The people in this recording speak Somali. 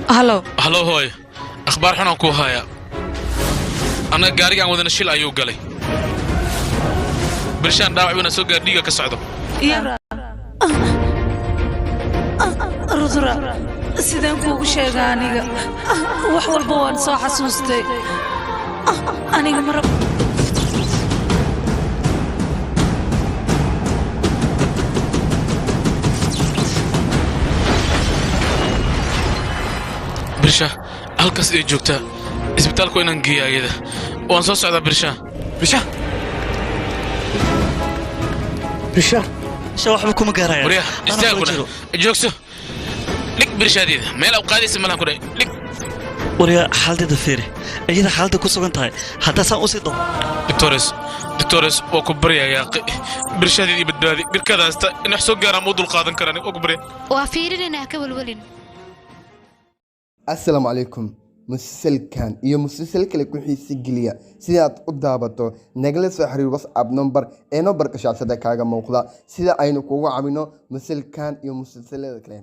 هلو هلو هوي اخبار حنا كو هايا انا غاري aan wadana shil ayuu galay birshaan dhaawacuna soo gaar dhiiga ka socdo يا رزرا sideen kuugu sheegaa aniga wax walba waan soo xasuustay aniga mar birsha halkaas ay joogtaa isbitaalku inaan geeyo ayada waan soo socdaa birsha شو waxba kuma gaaraya wariya istaaguna joogso lig birshadeeda meel aw qaadaysa malaha ku dhay lig wariya xaalada fiiri ayada xaalada ku sugan tahay hadda saan u sii dhow دكتورس وكو بريا يا اخي برشادي بدادي بركدا استا ان wax soo gaara ma dul qaadan karaan oo بريا waa fiirinayna ka walwalin السلام عليكم مسلسلكان iyo مسلسل kale ku xiisi geliya sida aad u daabato nagala soo xiriir WhatsApp number ee numberka shaashada kaaga muuqda sida aynu kugu caawino مسلسلكان iyo مسلسلada kale